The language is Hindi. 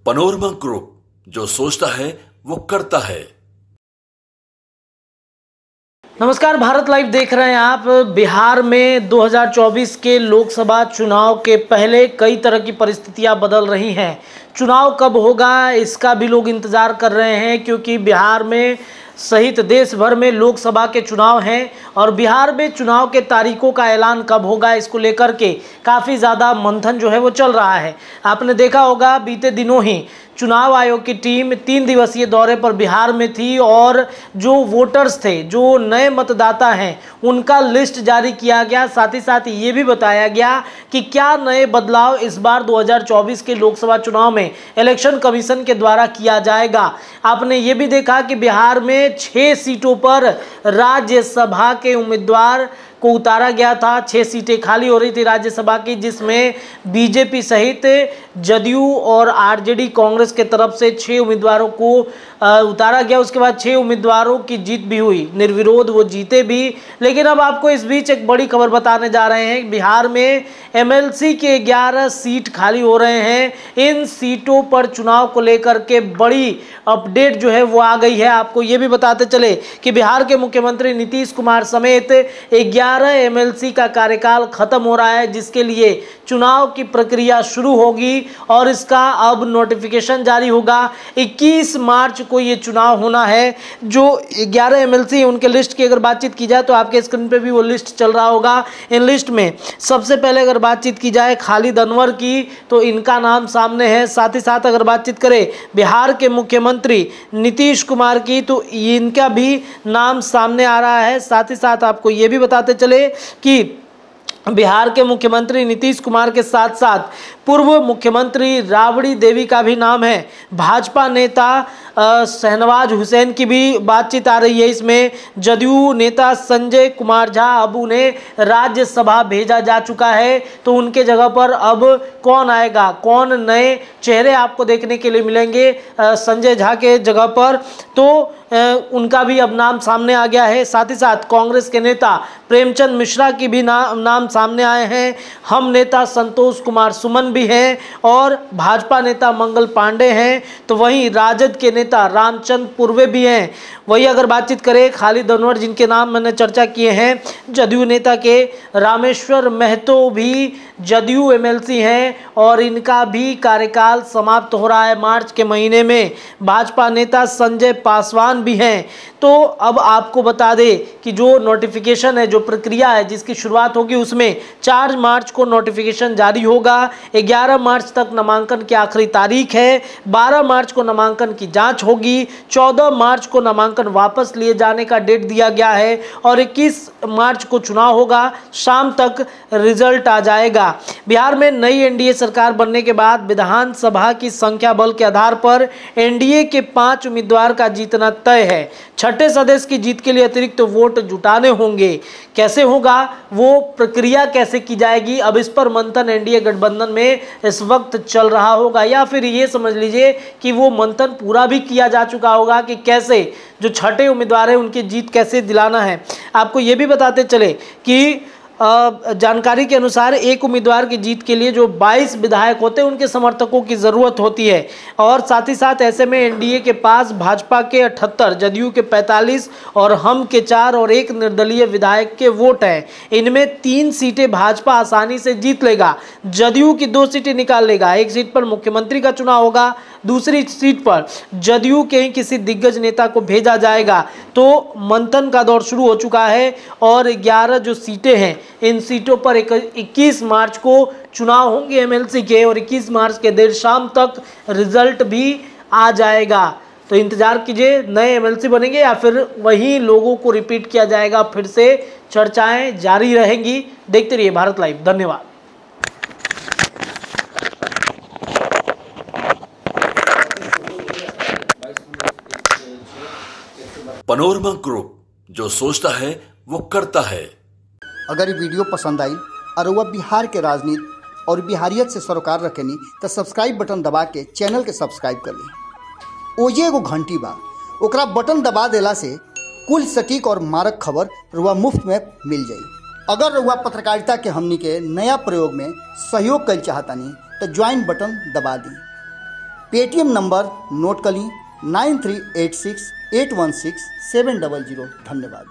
पनोरमा ग्रुप, जो सोचता है वो करता है। नमस्कार, भारत लाइव देख रहे हैं आप। बिहार में 2024 के लोकसभा चुनाव के पहले कई तरह की परिस्थितियां बदल रही हैं। चुनाव कब होगा इसका भी लोग इंतजार कर रहे हैं, क्योंकि बिहार में सहित देश भर में लोकसभा के चुनाव हैं और बिहार में चुनाव के तारीखों का ऐलान कब होगा इसको लेकर के काफ़ी ज़्यादा मंथन जो है वो चल रहा है। आपने देखा होगा बीते दिनों ही चुनाव आयोग की टीम 3 दिवसीय दौरे पर बिहार में थी और जो वोटर्स थे, जो नए मतदाता हैं, उनका लिस्ट जारी किया गया। साथ ही साथ ये भी बताया गया कि क्या नए बदलाव इस बार 2024 के लोकसभा चुनाव में इलेक्शन कमीशन के द्वारा किया जाएगा। आपने ये भी देखा कि बिहार में 6 सीटों पर राज्यसभा के उम्मीदवार को उतारा गया था। 6 सीटें खाली हो रही थी राज्यसभा की, जिसमें बीजेपी सहित जदयू और आरजेडी कांग्रेस के तरफ से 6 उम्मीदवारों को उतारा गया। उसके बाद 6 उम्मीदवारों की जीत भी हुई, निर्विरोध वो जीते भी। लेकिन अब आपको इस बीच एक बड़ी खबर बताने जा रहे हैं। बिहार में एमएलसी के 11 सीट खाली हो रहे हैं। इन सीटों पर चुनाव को लेकर के बड़ी अपडेट जो है वो आ गई है। आपको ये भी बताते चले कि बिहार के मुख्यमंत्री नीतीश कुमार समेत 11 एमएलसी का कार्यकाल खत्म हो रहा है, जिसके लिए चुनाव की प्रक्रिया शुरू होगी और इसका अब नोटिफिकेशन जारी होगा। 21 मार्च को ये चुनाव होना है। जो 11 एमएलसी उनके लिस्ट की अगर बातचीत की जाए तो आपके स्क्रीन पे भी वो लिस्ट चल रहा होगा। इन लिस्ट में सबसे पहले अगर बातचीत की जाए खालिद अनवर की, तो इनका नाम सामने है। साथ ही साथ अगर बातचीत करें बिहार के मुख्यमंत्री नीतीश कुमार की, तो इनका भी नाम सामने आ रहा है। साथ ही साथ आपको ये भी बताते चले कि बिहार के मुख्यमंत्री नीतीश कुमार के साथ साथ पूर्व मुख्यमंत्री राबड़ी देवी का भी नाम है। भाजपा नेता शहनवाज हुसैन की भी बातचीत आ रही है। इसमें जदयू नेता संजय कुमार झा, अब उन्हें राज्यसभा भेजा जा चुका है, तो उनके जगह पर अब कौन आएगा, कौन नए चेहरे आपको देखने के लिए मिलेंगे संजय झा के जगह पर, तो उनका भी अब नाम सामने आ गया है। साथ ही साथ कांग्रेस के नेता प्रेमचंद मिश्रा की भी नाम सामने आए हैं। हम नेता संतोष कुमार सुमन भी हैं और भाजपा नेता मंगल पांडे हैं। तो वहीं राजद के नेता रामचंद्र पूर्वे भी हैं। वही अगर बातचीत करें खालिद अनवर, जिनके नाम मैंने चर्चा किए हैं, जदयू नेता के रामेश्वर महतो भी जदयू एमएलसी हैं और इनका भी कार्यकाल समाप्त हो रहा है मार्च के महीने में। भाजपा नेता संजय पासवान भी हैं। तो अब आपको बता दें कि जो नोटिफिकेशन है, जो प्रक्रिया है जिसकी शुरुआत होगी, उसमें 4 मार्च को नोटिफिकेशन जारी होगा। 11 मार्च तक नामांकन की आखिरी तारीख है। 12 मार्च को नामांकन की जांच होगी। 14 मार्च को नामांकन वापस लिए जाने का डेट दिया गया है और 21 मार्च को चुनाव होगा। शाम तक रिजल्ट आ जाएगा। बिहार में नई एनडीए सरकार बनने के बाद विधानसभा की संख्या बल के आधार पर एनडीए के 5 उम्मीदवार का जीतना तय है। छठे सदस्य की जीत के लिए अतिरिक्त वोट जुटाने होंगे। कैसे होगा, वो प्रक्रिया कैसे की जाएगी, अब इस पर मंथन एनडीए गठबंधन में इस वक्त चल रहा होगा, या फिर ये समझ लीजिए कि वो मंथन पूरा भी किया जा चुका होगा कि कैसे जो छठे उम्मीदवार है उनकी जीत कैसे दिलाना है। आपको ये भी बताते चले कि जानकारी के अनुसार एक उम्मीदवार की जीत के लिए जो 22 विधायक होते हैं उनके समर्थकों की ज़रूरत होती है। और साथ ही साथ ऐसे में एनडीए के पास भाजपा के 78, जदयू के 45 और हम के 4 और 1 निर्दलीय विधायक के वोट हैं। इनमें 3 सीटें भाजपा आसानी से जीत लेगा। जदयू की 2 सीटें निकाल लेगा। 1 सीट पर मुख्यमंत्री का चुनाव होगा, दूसरी सीट पर जदयू के ही किसी दिग्गज नेता को भेजा जाएगा। तो मंथन का दौर शुरू हो चुका है और 11 जो सीटें हैं, इन सीटों पर 21 मार्च को चुनाव होंगे एमएलसी के और 21 मार्च के देर शाम तक रिजल्ट भी आ जाएगा। तो इंतजार कीजिए, नए एमएलसी बनेंगे या फिर वही लोगों को रिपीट किया जाएगा। फिर से चर्चाएं जारी रहेंगी। देखते रहिए भारत लाइव। धन्यवाद। पनोरमा ग्रुप, जो सोचता है वो करता है। अगर ये वीडियो पसंद आई और वह बिहार के राजनीति और बिहारियत से सरोकार रखेनी तो सब्सक्राइब बटन दबा के चैनल के सब्सक्राइब कर ली। ओजे एगो घंटी बा, ओकरा बटन दबा देला से कुल सटीक और मारक खबर रुआ मुफ्त में मिल जाई। अगर रुआ पत्रकारिता के हमनी के नया प्रयोग में सहयोग कर चाहतानी तो ज्वाइन बटन दबा दी। पेटीएम नंबर नोट कर ली 9386816700। धन्यवाद।